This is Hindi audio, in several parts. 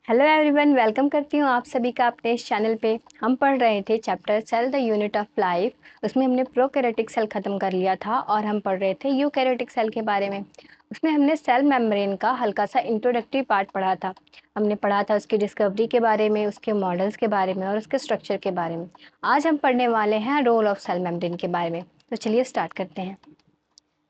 हेलो एवरीवन, वेलकम करती हूँ आप सभी का अपने इस चैनल पे। हम पढ़ रहे थे chapter cell the unit of life. उसमें हमने प्रोकैरियोटिक सेल ख़त्म कर लिया था और हम पढ़ रहे थे यूकैरियोटिक सेल के बारे में। उसमें हमने सेल मेम्ब्रेन का हल्का सा इंट्रोडक्टरी पार्ट पढ़ा था। हमने पढ़ा था उसकी डिस्कवरी के बारे में, उसके मॉडल्स के बारे में और उसके स्ट्रक्चर के बारे में। आज हम पढ़ने वाले हैं रोल ऑफ सेल मेम्ब्रेन के बारे में। तो चलिए स्टार्ट करते हैं।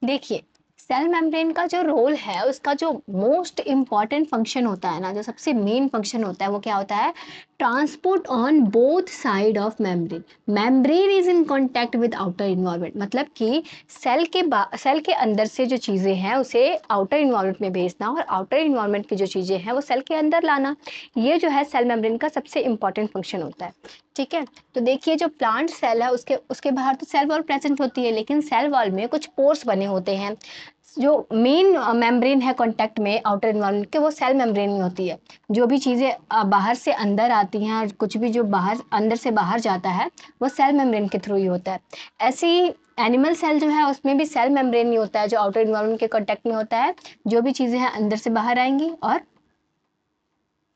देखिए, सेल मेम्ब्रेन का जो रोल है, उसका जो मोस्ट इम्पॉर्टेंट फंक्शन होता है ना, जो सबसे मेन फंक्शन होता है, वो क्या होता है? Transport on both side of membrane. Membrane is in contact with outer environment, मतलब कि सेल के अंदर से जो चीज़ें हैं उसे आउटर इन्वायरमेंट में भेजना और आउटर इन्वायरमेंट की जो चीज़ें हैं वो सेल के अंदर लाना। ये जो है सेल मेम्ब्रेन का सबसे इम्पॉर्टेंट फंक्शन होता है। ठीक है, तो देखिए, जो प्लांट सेल है उसके उसके बाहर तो सेल वॉल प्रेजेंट होती है, लेकिन सेल वॉल में कुछ पोर्स बने होते हैं। जो मेन मेम्ब्रेन है कांटेक्ट में आउटर एनवायरनमेंट के, वो सेल मेम्ब्रेन में होती है। जो भी चीज़ें बाहर से अंदर आती हैं और कुछ भी जो बाहर अंदर से बाहर जाता है, वो सेल मेम्ब्रेन के थ्रू ही होता है। ऐसे ही एनिमल सेल जो है उसमें भी सेल मेम्ब्रेन ही होता है, जो आउटर एनवायरनमेंट के कांटेक्ट में होता है। जो भी चीज़ें हैं अंदर से बाहर आएंगी और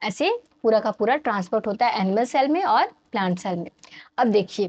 ऐसे पूरा का पूरा ट्रांसपोर्ट होता है एनिमल सेल में और प्लांट सेल में। अब देखिए,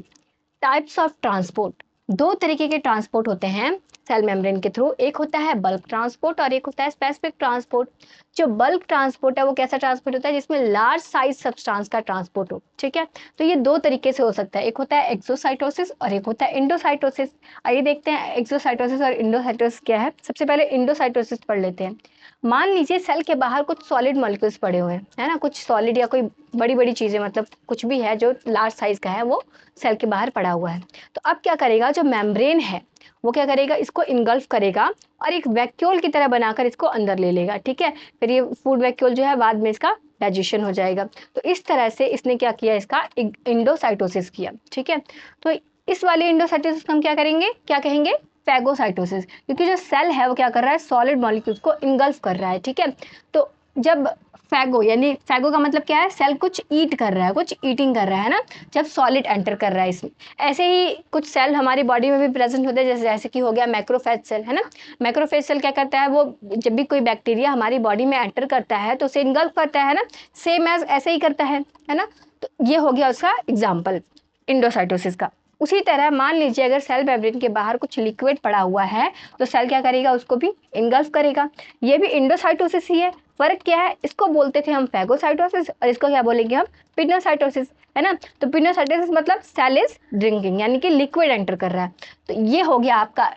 टाइप्स ऑफ ट्रांसपोर्ट। दो तरीके के ट्रांसपोर्ट होते हैं सेल मेम्ब्रेन के थ्रू। एक होता है बल्क ट्रांसपोर्ट और एक होता है स्पेसिफिक ट्रांसपोर्ट। जो बल्क ट्रांसपोर्ट है वो कैसा ट्रांसपोर्ट होता है? जिसमें लार्ज साइज सब्सटेंस का ट्रांसपोर्ट हो। ठीक है, तो ये दो तरीके से हो सकता है। एक होता है एक्सोसाइटोसिस और एक होता है इंडोसाइटोसिस। आइए देखते हैं एक्सोसाइटोसिस और इंडोसाइटोसिस क्या है। सबसे पहले इंडोसाइटोसिस पढ़ लेते हैं। मान लीजिए सेल के बाहर कुछ सॉलिड मॉलिक्यूल्स पड़े हुए हैं, है ना, कुछ सॉलिड या कोई बड़ी बड़ी चीजें, मतलब कुछ भी है जो लार्ज साइज का है, वो सेल के बाहर पड़ा हुआ है। तो अब क्या करेगा, जो मेम्ब्रेन है वो क्या करेगा, इसको इनगल्फ करेगा और एक वैक्यूल की तरह बनाकर इसको अंदर ले लेगा। ठीक है, फिर ये फूड वैक्यूल जो है बाद में इसका डाइजेशन हो जाएगा। तो इस तरह से इसने क्या किया, इसका इंडोसाइटोसिस किया। ठीक है, तो इस वाले इंडोसाइटोसिस को हम क्या करेंगे, क्या कहेंगे? फैगोसाइटोसिस। क्योंकि जो सेल है वो क्या कर रहा है, सॉलिड मॉलिक्यूल्स को इनगल्फ कर रहा है। ठीक है, तो जब फैगो, यानी फैगो का मतलब क्या है, सेल कुछ ईट कर रहा है, कुछ ईटिंग कर रहा है ना, जब सॉलिड एंटर कर रहा है इसमें। ऐसे ही कुछ सेल हमारी बॉडी में भी प्रेजेंट होते हैं, जैसे जैसे कि हो गया मैक्रोफेज सेल, है ना। मैक्रोफेज सेल क्या करता है, वो जब भी कोई बैक्टीरिया हमारी बॉडी में एंटर करता है तो उसे इनगल्फ करता है ना, सेम एज ऐसे ही करता है ना। तो ये हो गया उसका एग्जाम्पल इंडोसाइटोसिस का। उसी तरह मान लीजिए अगर सेल मेम्ब्रेन के बाहर कुछ लिक्विड पड़ा हुआ है तो सेल क्या करेगा, उसको भी इनगल्फ करेगा। ये भी इंडोसाइटोसिस ही है। फर्क क्या है, इसको बोलते थे हम फैगोसाइटोसिस और इसको क्या बोलेंगे हम, पिनोसाइटोसिस, है ना। तो पिनोसाइटोसिस मतलब सेल इज ड्रिंकिंग, यानी कि लिक्विड एंटर कर रहा है। तो ये हो गया आपका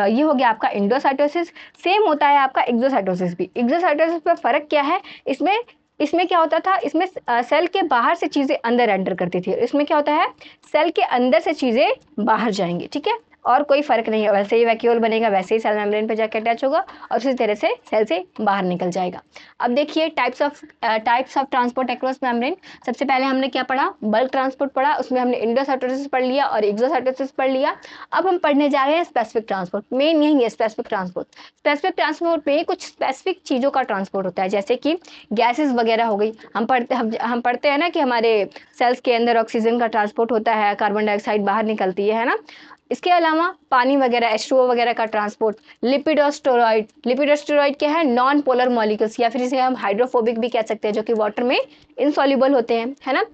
ये हो गया आपका इंडोसाइटोसिस। सेम होता है आपका एक्सोसाइटोसिस भी। एक्सोसाइटोसिस में फर्क क्या है, इसमें इसमें क्या होता था, इसमें सेल के बाहर से चीजें अंदर एंटर करती थी। इसमें क्या होता है, सेल के अंदर से चीजें बाहर जाएंगी। ठीक है, और कोई फर्क नहीं है, वैसे ही वैक्यूल बनेगा, वैसे ही सेल मेम्ब्रेन पे जाकर अटैच होगा और उसी तरह से सेल से बाहर निकल जाएगा। अब देखिए types of transport across membrane. सबसे पहले हमने क्या पढ़ा, बल्क ट्रांसपोर्ट पढ़ा, उसमें हमने इंडोसाइटोसिस पढ़ लिया और एक्सोसाइटोसिस पढ़ लिया। अब हम पढ़ने जा रहे हैं स्पेसिफिक ट्रांसपोर्ट। मेन यही है स्पेसिफिक ट्रांसपोर्ट। स्पेसिफिक ट्रांसपोर्ट में कुछ स्पेसिफिक चीजों का ट्रांसपोर्ट होता है, जैसे कि गैसेस वगैरह हो गई। हम पढ़ते हैं ना कि हमारे सेल्स के अंदर ऑक्सीजन का ट्रांसपोर्ट होता है, कार्बन डाइऑक्साइड बाहर निकलती है ना। इसके अलावा पानी वगैरह, H2O वगैरह का ट्रांसपोर्ट। लिपिड और स्टेरॉइड। लिपिड और स्टेरॉइड क्या है, नॉन पोलर मॉलिक्यूल्स, या फिर इसे हम हाइड्रोफोबिक भी कह सकते हैं, जो कि वाटर में इनसॉल्युबल होते हैं, है ना।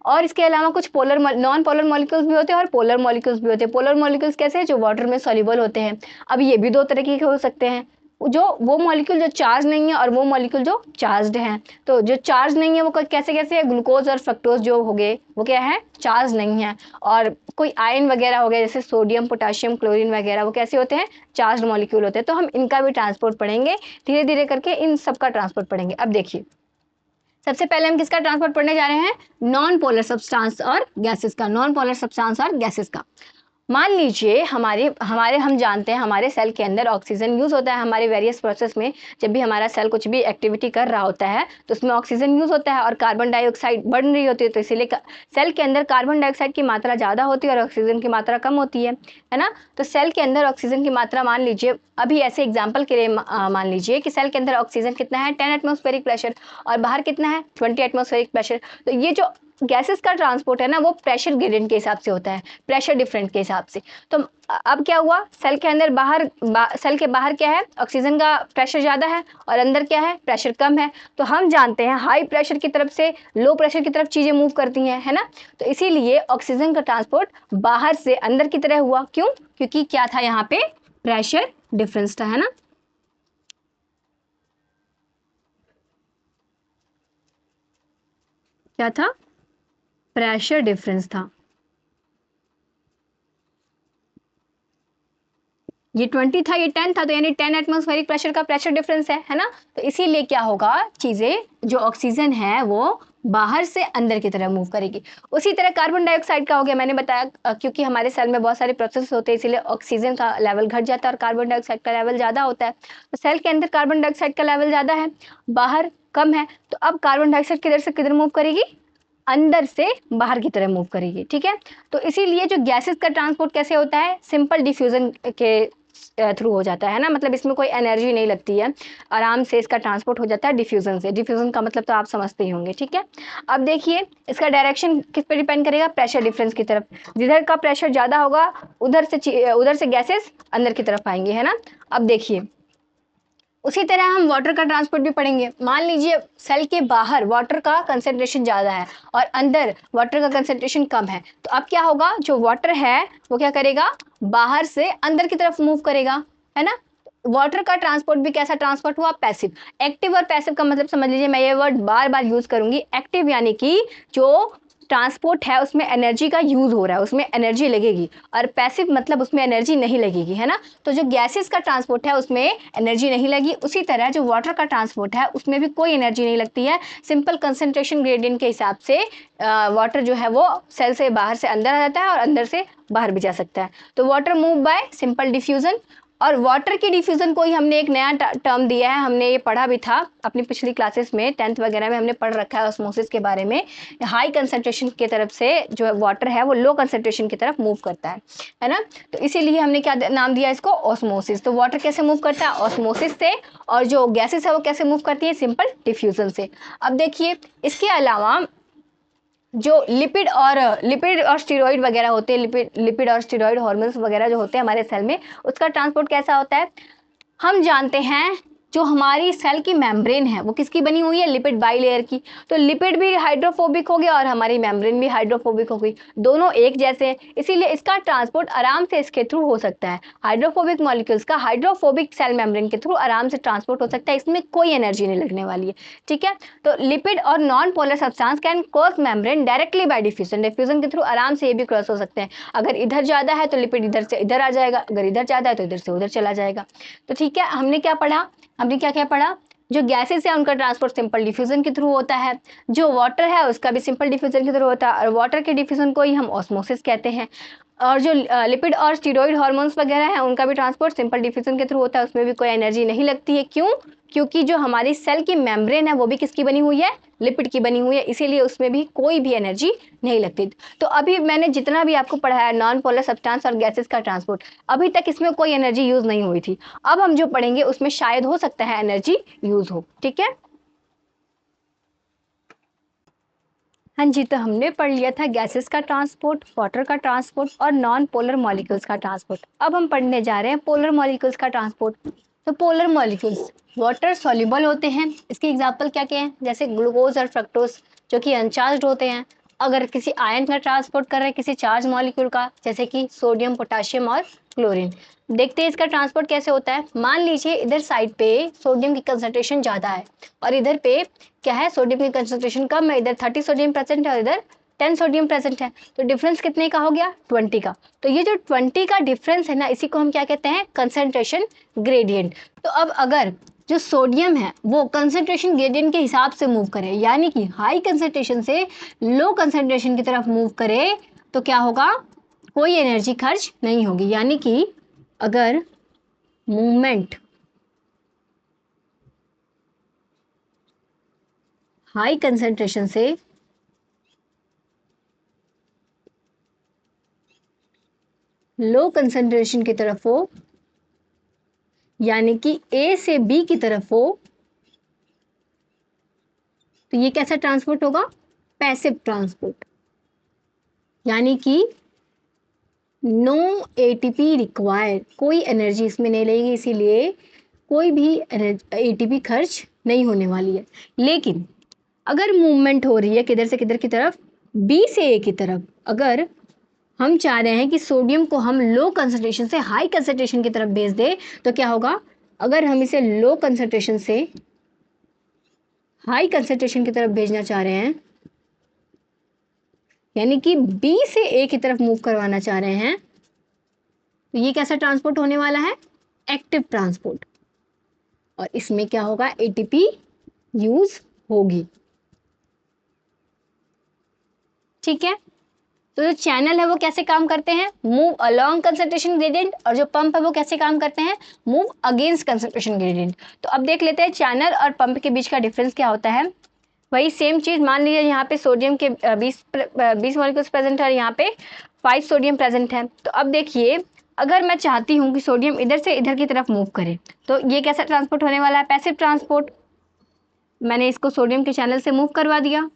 और इसके अलावा कुछ नॉन पोलर मॉलिक्यूल्स भी होते हैं और पोलर मॉलिक्यूल्स भी होते हैं। पोलर मॉलिक्यूल्स कैसे हैं, जो वाटर में सॉल्युबल होते हैं। अब ये भी दो तरीके के हो सकते हैं, जो वो मॉलिक्यूल जो चार्ज नहीं है और वो मॉलिक्यूल जो चार्ज्ड है। तो जो चार्ज नहीं है वो कैसे कैसे है, ग्लूकोज और फ्रक्टोज जो हो गए वो क्या है, चार्ज नहीं है। और कोई आयन वगैरह हो गया, जैसे सोडियम, पोटाशियम, क्लोरीन वगैरह, वो कैसे होते हैं, चार्ज मॉलिक्यूल होते हैं। तो हम इनका भी ट्रांसपोर्ट पढ़ेंगे, धीरे धीरे करके इन सबका ट्रांसपोर्ट पढ़ेंगे। अब देखिए, सबसे पहले हम किसका ट्रांसपोर्ट पढ़ने जा रहे हैं, नॉन पोलर सब्सटेंस और गैसेस का। नॉन पोलर सब्सटेंस और गैसेस का। मान लीजिए हमारे हमारे हम जानते हैं हमारे सेल के अंदर ऑक्सीजन यूज होता है हमारे वेरियस प्रोसेस में। जब भी हमारा सेल कुछ भी एक्टिविटी कर रहा होता है तो उसमें ऑक्सीजन यूज होता है और कार्बन डाइऑक्साइड बढ़ रही होती है। तो इसीलिए सेल के अंदर कार्बन डाइऑक्साइड की मात्रा ज़्यादा होती है और ऑक्सीजन की मात्रा कम होती है ना। तो सेल के अंदर ऑक्सीजन की मात्रा, मान लीजिए अभी ऐसे एग्जाम्पल के लिए मान लीजिए कि सेल के अंदर ऑक्सीजन कितना है, 10 एटमॉस्फेरिक प्रेशर, और बाहर कितना है, 20 एटमॉस्फेरिक प्रेशर। तो ये जो गैसेस का ट्रांसपोर्ट है ना वो प्रेशर ग्रेडियंट के हिसाब से होता है, प्रेशर डिफरेंस के हिसाब से। तो अब क्या हुआ, सेल के अंदर सेल के बाहर क्या है, ऑक्सीजन का प्रेशर ज़्यादा है और अंदर क्या है, प्रेशर कम है। तो हम जानते हैं हाई प्रेशर की तरफ से लो प्रेशर की तरफ चीज़ें मूव करती हैं, है ना। तो इसीलिए ऑक्सीजन का ट्रांसपोर्ट बाहर से अंदर की तरह हुआ। क्यों? क्योंकि क्या था यहाँ पे, प्रेशर डिफरेंस था, है ना। क्या था, प्रेशर डिफरेंस था। ये 20 था, ये 10 था, तो यानी 10 एटमॉस्फेरिक प्रेशर का प्रेशर डिफरेंस है ना। तो इसीलिए क्या होगा, चीजें जो ऑक्सीजन है वो बाहर से अंदर की तरफ मूव करेगी। उसी तरह कार्बन डाइऑक्साइड का हो गया, मैंने बताया क्योंकि हमारे सेल में बहुत सारे प्रोसेस होते हैं, इसीलिए ऑक्सीजन का लेवल घट जाता है और कार्बन डाइऑक्साइड का लेवल ज्यादा होता है। तो सेल के अंदर कार्बन डाइऑक्साइड का लेवल ज्यादा है, बाहर कम है। तो अब कार्बन डाइऑक्साइड किधर से किधर मूव करेगी, अंदर से बाहर की तरफ मूव करेगी, ठीक है। तो इसीलिए जो गैसेस का ट्रांसपोर्ट कैसे होता है, सिंपल डिफ्यूजन के थ्रू हो जाता है ना, मतलब इसमें कोई एनर्जी नहीं लगती है, आराम से इसका ट्रांसपोर्ट हो जाता है डिफ्यूजन से। डिफ्यूजन का मतलब तो आप समझते ही होंगे, ठीक है। अब देखिए इसका डायरेक्शन किस पे डिपेंड करेगा, प्रेशर डिफरेंस की तरफ। जिधर का प्रेशर ज़्यादा होगा उधर से गैसेस अंदर की तरफ आएंगे, है ना। अब देखिए उसी तरह हम वाटर का ट्रांसपोर्ट भी पढ़ेंगे। मान लीजिए सेल के बाहर वाटर का कंसेंट्रेशन ज़्यादा है और अंदर वाटर का कंसेंट्रेशन कम है, तो अब क्या होगा, जो वाटर है वो क्या करेगा, बाहर से अंदर की तरफ मूव करेगा, है ना। वाटर का ट्रांसपोर्ट भी कैसा ट्रांसपोर्ट हुआ, पैसिव। एक्टिव और पैसिव का मतलब समझ लीजिए, मैं ये वर्ड बार बार यूज करूंगी। एक्टिव यानी कि जो ट्रांसपोर्ट है उसमें एनर्जी का यूज हो रहा है, उसमें एनर्जी लगेगी, और पैसिव मतलब उसमें एनर्जी नहीं लगेगी, है ना। तो जो गैसेस का ट्रांसपोर्ट है उसमें एनर्जी नहीं लगी, उसी तरह जो वाटर का ट्रांसपोर्ट है उसमें भी कोई एनर्जी नहीं लगती है। सिंपल कंसंट्रेशन ग्रेडियंट के हिसाब से वाटर जो है वो सेल से बाहर से अंदर आ जाता है और अंदर से बाहर भी जा सकता है। तो water move by simple diffusion. और वाटर की डिफ्यूजन को ही हमने एक नया टर्म दिया है, हमने ये पढ़ा भी था अपनी पिछली क्लासेस में, 10th वगैरह में हमने पढ़ रखा है ऑस्मोसिस के बारे में। हाई कंसंट्रेशन की तरफ से जो वाटर है वो लो कंसंट्रेशन की तरफ मूव करता है ना। तो इसीलिए हमने क्या नाम दिया इसको, ऑस्मोसिस। तो वाटर कैसे मूव करता है, ऑस्मोसिस से। और जो गैसेस है वो कैसे मूव करती है, सिंपल डिफ्यूजन से। अब देखिए इसके अलावा जो लिपिड और स्टेरॉइड वगैरह होते हैं, लिपिड और स्टेरॉइड हार्मोन्स वगैरह जो होते हैं हमारे सेल में, उसका ट्रांसपोर्ट कैसा होता है, हम जानते हैं जो हमारी सेल की मेम्ब्रेन है वो किसकी बनी हुई है, लिपिड बाइलेयर की। तो लिपिड भी हाइड्रोफोबिक हो गया और हमारी मेम्ब्रेन भी हाइड्रोफोबिक हो गई, दोनों एक जैसे हैं, इसीलिए इसका ट्रांसपोर्ट आराम से इसके थ्रू हो सकता है। हाइड्रोफोबिक मॉलिक्यूल्स का हाइड्रोफोबिक सेल मेम्ब्रेन के थ्रू आराम से ट्रांसपोर्ट हो सकता है, इसमें कोई एनर्जी नहीं लगने वाली है, ठीक है। तो लिपिड और non polar substance can cross membrane directly by diffusion, diffusion के थ्रू आराम से ये भी क्रॉस हो सकते हैं। अगर इधर ज्यादा है तो लिपिड इधर से इधर आ जाएगा, अगर इधर ज्यादा है तो इधर से उधर चला जाएगा। तो ठीक है, हमने क्या पढ़ा, हमने क्या क्या पढ़ा, जो गैसेस है उनका ट्रांसपोर्ट सिंपल डिफ्यूजन के थ्रू होता है, जो वाटर है उसका भी सिंपल डिफ्यूजन के थ्रू होता है, और वाटर के डिफ्यूजन को ही हम ऑस्मोसिस कहते हैं। और जो लिपिड और स्टीरॉइड हार्मोन्स वगैरह है उनका भी ट्रांसपोर्ट सिंपल डिफ्यूजन के थ्रू होता है, उसमें भी कोई एनर्जी नहीं लगती है। क्यों? क्योंकि जो हमारी सेल की मेम्ब्रेन है वो भी किसकी बनी हुई है, लिपिड की बनी हुई है, इसीलिए उसमें भी कोई भी एनर्जी नहीं लगती। तो अभी मैंने जितना भी आपको पढ़ाया नॉन पोलर सब्सटेंस और गैसेस का ट्रांसपोर्ट, अभी तक इसमें कोई एनर्जी यूज नहीं हुई थी। अब हम जो पढ़ेंगे उसमें शायद हो सकता है एनर्जी यूज हो, ठीक है। हाँ जी, तो हमने पढ़ लिया था गैसेस का ट्रांसपोर्ट, वाटर का ट्रांसपोर्ट और नॉन पोलर मॉलिक्यूल्स का ट्रांसपोर्ट। अब हम पढ़ने जा रहे हैं पोलर मॉलिक्यूल्स का ट्रांसपोर्ट। तो पोलर मॉलिक्यूल्स वाटर सॉल्युबल होते हैं, इसके एग्जांपल क्या क्या हैं, जैसे ग्लूकोज और फ्रक्टोज जो कि अनचार्ज्ड होते हैं। अगर किसी आयन का ट्रांसपोर्ट कर रहे हैं किसी चार्ज मॉलिक्यूल का, जैसे कि सोडियम, पोटाशियम और क्लोरीन। देखते हैं इसका ट्रांसपोर्ट कैसे होता है। मान लीजिए इधर साइड पे सोडियम की कंसंट्रेशन ज़्यादा है और इधर पे क्या है, सोडियम की कंसंट्रेशन कम है, इधर 30 सोडियम प्रेजेंट है और इधर 10 सोडियम प्रेजेंट है। तो डिफरेंस कितने का हो गया, 20 का। तो ये जो 20 का डिफरेंस है ना, इसी को हम क्या कहते हैं, कंसंट्रेशन ग्रेडियंट। तो अब अगर जो सोडियम है वो कंसंट्रेशन ग्रेडियंट के हिसाब से मूव करे, यानी कि हाई कंसंट्रेशन से लो कंसंट्रेशन की तरफ मूव करे, तो क्या होगा, कोई एनर्जी खर्च नहीं होगी। यानी कि अगर मूवमेंट हाई कंसंट्रेशन से लो कंसंट्रेशन की तरफ हो, यानी कि ए से बी की तरफ हो, तो ये कैसा ट्रांसपोर्ट होगा, पैसिव ट्रांसपोर्ट, यानी कि नो एटीपी रिक्वायर्ड, कोई एनर्जी इसमें नहीं लगेगी, इसीलिए कोई भी एटीपी खर्च नहीं होने वाली है। लेकिन अगर मूवमेंट हो रही है किधर से किधर की तरफ, बी से ए की तरफ, अगर हम चाह रहे हैं कि सोडियम को हम लो कंसंट्रेशन से हाई कंसंट्रेशन की तरफ भेज दे, तो क्या होगा, अगर हम इसे लो कंसंट्रेशन से हाई कंसंट्रेशन की तरफ भेजना चाह रहे हैं, यानी कि बी से ए की तरफ मूव करवाना चाह रहे हैं, तो ये कैसा ट्रांसपोर्ट होने वाला है, एक्टिव ट्रांसपोर्ट, और इसमें क्या होगा, एटीपी यूज होगी। ठीक है, तो जो चैनल है वो कैसे काम करते हैं, मूव अलोंग कंसंट्रेशन ग्रेडियंट, और जो पंप है वो कैसे काम करते हैं, मूव अगेंस्ट कंसंट्रेशन ग्रेडियंट। तो अब देख लेते हैं चैनल और पंप के बीच का डिफरेंस क्या होता है। वही सेम चीज, मान लीजिए यहाँ पे सोडियम के 20 मॉलिक्यूल्स प्रेजेंट है और यहाँ पे 5 सोडियम प्रेजेंट है। तो अब देखिए, अगर मैं चाहती हूँ कि सोडियम इधर से इधर की तरफ मूव करे, तो ये कैसा ट्रांसपोर्ट होने वाला है, पैसिव ट्रांसपोर्ट। मैंने इसको सोडियम के चैनल से मूव करवा दिया।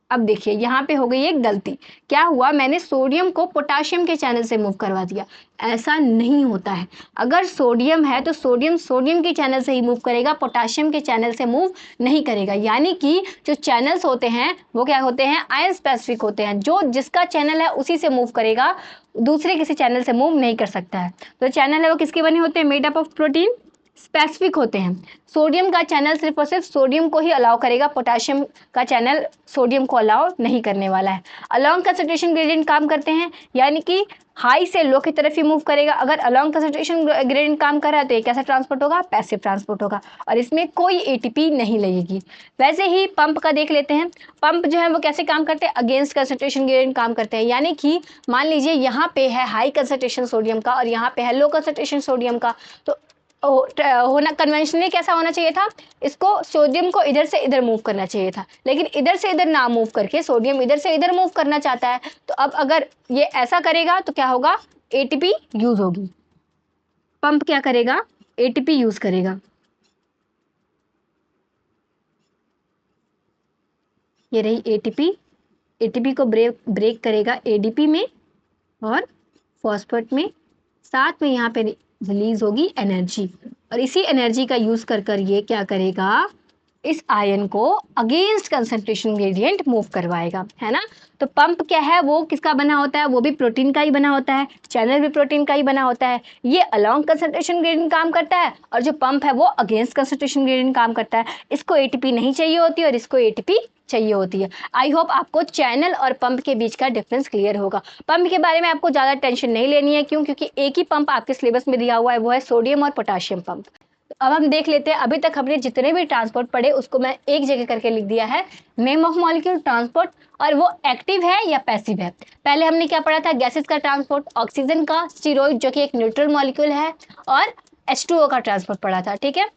अब देखिए यहाँ पे हो गई एक गलती, क्या हुआ, मैंने सोडियम को पोटाशियम के चैनल से मूव करवा दिया। ऐसा नहीं होता है, अगर सोडियम है तो सोडियम सोडियम के चैनल से ही मूव करेगा, पोटाशियम के चैनल से मूव नहीं करेगा। यानी कि जो चैनल्स होते हैं वो क्या होते हैं, आयन स्पेसिफिक होते हैं, जो जिसका चैनल है उसी से मूव करेगा, दूसरे किसी चैनल से मूव नहीं कर सकता है। तो चैनल है वो किसके बने होते हैं, made up of protein, specific होते हैं। सोडियम का चैनल सिर्फ और सिर्फ सोडियम को ही अलाउ करेगा, पोटाशियम का चैनल सोडियम को अलाउ नहीं करने वाला है। अलोंग कंसंट्रेशन ग्रेडियंट काम करते हैं, यानी कि हाई से लो की तरफ ही मूव करेगा। अगर अलोंग कंसंट्रेशन ग्रेडियंट काम कर रहा है तो ये कैसा ट्रांसपोर्ट होगा, पैसिव ट्रांसपोर्ट होगा, और इसमें कोई एटीपी नहीं लगेगी। वैसे ही पंप का देख लेते हैं, पंप जो है वो कैसे काम करते हैं, अगेंस्ट कंसंट्रेशन ग्रेडियंट काम करते हैं। यानी कि मान लीजिए यहाँ पे है हाई कंसंट्रेशन सोडियम का और यहाँ पे है लो कंसंट्रेशन सोडियम का, तो होना कन्वेंशनली कैसा होना चाहिए था, इसको सोडियम को इधर से इधर मूव करना चाहिए था, लेकिन इधर से इधर ना मूव करके सोडियम इधर से इधर मूव करना चाहता है। तो अब अगर ये ऐसा करेगा तो क्या होगा, एटीपी यूज होगी। पंप क्या करेगा, एटीपी यूज करेगा। ये रही एटीपी, एटीपी को ब्रेक करेगा एडीपी में और फॉस्फेट में, साथ में यहाँ पे रिलीज होगी एनर्जी, और इसी एनर्जी का यूज कर कर ये क्या करेगा, इस आयन को अगेंस्ट कंसंट्रेशन ग्रेडियंट मूव करवाएगा, है ना। तो पंप क्या है, वो किसका बना होता है, वो भी प्रोटीन का ही बना होता है, चैनल भी प्रोटीन का ही बना होता है। ये अलोंग कंसंट्रेशन ग्रेडियंट काम करता है और जो पंप है वो अगेंस्ट कंसंट्रेशन ग्रेडियंट काम करता है। इसको एटीपी नहीं चाहिए होती और इसको एटीपी चाहिए होती है। आई होप आपको चैनल और पंप के बीच का डिफरेंस क्लियर होगा। पंप के बारे में आपको ज़्यादा टेंशन नहीं लेनी है, क्यों, क्योंकि एक ही पंप आपके सिलेबस में दिया हुआ है, वो है सोडियम और पोटाशियम पंप। अब हम देख लेते हैं, अभी तक हमने जितने भी ट्रांसपोर्ट पढ़े उसको मैं एक जगह करके लिख दिया है, नेम ऑफ मॉलिक्यूल, ट्रांसपोर्ट, और वो एक्टिव है या पैसिव है। पहले हमने क्या पढ़ा था, गैसेस का ट्रांसपोर्ट, ऑक्सीजन का, स्टीरॉइड जो कि एक न्यूट्रल मॉलिक्यूल है, और H2O का ट्रांसपोर्ट पढ़ा था। ठीक है,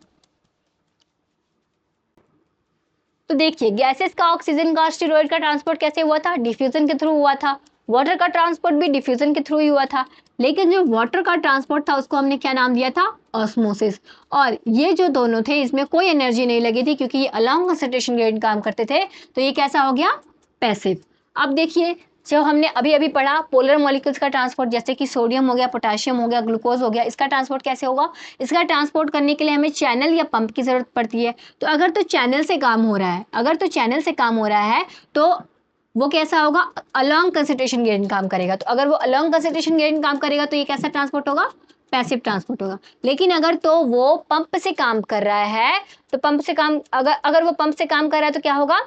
तो देखिए गैसेस का, ऑक्सीजन का, स्टीरॉइड का ट्रांसपोर्ट कैसे हुआ था, डिफ्यूजन के थ्रू हुआ था। वाटर का ट्रांसपोर्ट भी डिफ्यूजन के थ्रू ही हुआ था, लेकिन जो वाटर का ट्रांसपोर्ट था उसको हमने क्या नाम दिया था, ऑस्मोसिस। और ये जो दोनों थे इसमें कोई एनर्जी नहीं लगी थी, क्योंकि ये अलोंग कंसंट्रेशन ग्रेडियंट काम करते थे, तो ये कैसा हो गया, पैसिव। अब देखिए, जो हमने अभी अभी पढ़ा पोलर मॉलिक्यूल्स का ट्रांसपोर्ट, जैसे कि सोडियम हो गया, पोटाशियम हो गया, ग्लूकोज हो गया, इसका ट्रांसपोर्ट कैसे होगा, इसका ट्रांसपोर्ट करने के लिए हमें चैनल या पंप की जरूरत पड़ती है। तो अगर तो चैनल से काम हो रहा है, अगर तो चैनल से काम हो रहा है तो वो कैसा होगा, अलोंग कंसंट्रेशन ग्रेडियंट काम करेगा। तो अगर वो अलोंग कंसंट्रेशन ग्रेडियंट काम करेगा तो ये कैसा ट्रांसपोर्ट होगा, पैसिव ट्रांसपोर्ट होगा। लेकिन अगर तो वो पंप से काम कर रहा है, तो पंप से काम, अगर वो पंप से काम कर रहा है तो क्या होगा,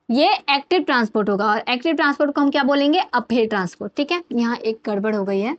ये एक्टिव ट्रांसपोर्ट होगा। और एक्टिव ट्रांसपोर्ट को हम क्या बोलेंगे, अपहिल ट्रांसपोर्ट। ठीक है, यहाँ एक गड़बड़ हो गई है,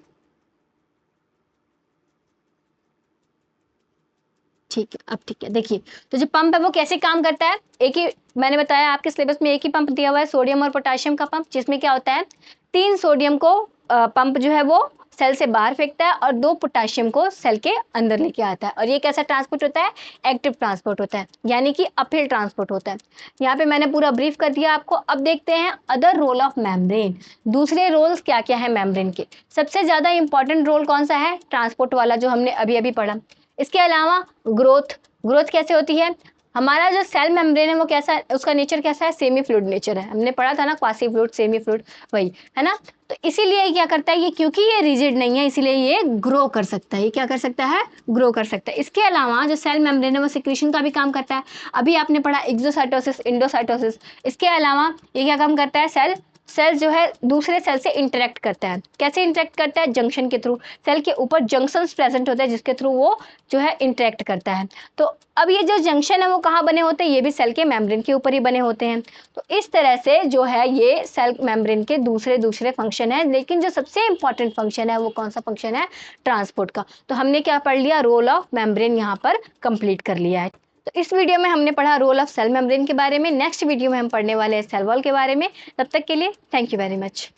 ठीक है, अब ठीक है। देखिए, तो जो पंप है वो कैसे काम करता है, एक ही मैंने बताया आपके सिलेबस में एक ही पंप दिया हुआ है, सोडियम और पोटाशियम का पंप, जिसमें क्या होता है, 3 सोडियम को पंप जो है वो सेल से बाहर फेंकता है और 2 पोटाशियम को सेल के अंदर लेके आता है। और ये कैसा ट्रांसपोर्ट होता है, एक्टिव ट्रांसपोर्ट होता है, यानी कि अपहिल ट्रांसपोर्ट होता है। यहाँ पे मैंने पूरा ब्रीफ कर दिया आपको। अब देखते हैं अदर रोल ऑफ मेम्ब्रेन, दूसरे रोल्स क्या क्या है मेम्ब्रेन के। सबसे ज्यादा इंपॉर्टेंट रोल कौन सा है, ट्रांसपोर्ट वाला, जो हमने अभी अभी पढ़ा। इसके अलावा ग्रोथ, ग्रोथ कैसे होती है, हमारा जो सेल मेम्ब्रेन है वो कैसा है, उसका नेचर कैसा है, सेमी फ्लूइड नेचर है। हमने पढ़ा था ना, क्वासी फ्लूइड, सेमी फ्लूइड, वही है ना। तो इसीलिए ये क्या करता है, ये क्योंकि ये रिजिड नहीं है इसीलिए ये ग्रो कर सकता है। ये क्या कर सकता है, ग्रो कर सकता है। इसके अलावा जो सेल मेम्ब्रेन है वो सिक्रीशन का भी काम करता है। अभी आपने पढ़ा एक्सोसाइटोसिस, इंडोसाइटोसिस। इसके अलावा ये क्या काम करता है, सेल सेल जो है दूसरे सेल से इंटरेक्ट करता है। कैसे इंटरेक्ट करता है, जंक्शन के थ्रू। सेल के ऊपर जंक्शंस प्रेजेंट होते हैं जिसके थ्रू वो जो है इंटरेक्ट करता है। तो अब ये जो जंक्शन है वो कहाँ बने होते हैं, ये भी सेल के मेम्ब्रेन के ऊपर ही बने होते हैं। तो इस तरह से जो है ये सेल मेम्ब्रेन के दूसरे दूसरे फंक्शन है, लेकिन जो सबसे इंपॉर्टेंट फंक्शन है वो कौन सा फंक्शन है, ट्रांसपोर्ट का। तो हमने क्या पढ़ लिया, रोल ऑफ मेम्ब्रेन यहाँ पर कंप्लीट कर लिया है। तो इस वीडियो में हमने पढ़ा रोल ऑफ सेल मेम्ब्रेन के बारे में। नेक्स्ट वीडियो में हम पढ़ने वाले हैं सेल वॉल के बारे में। तब तक के लिए थैंक यू वेरी मच।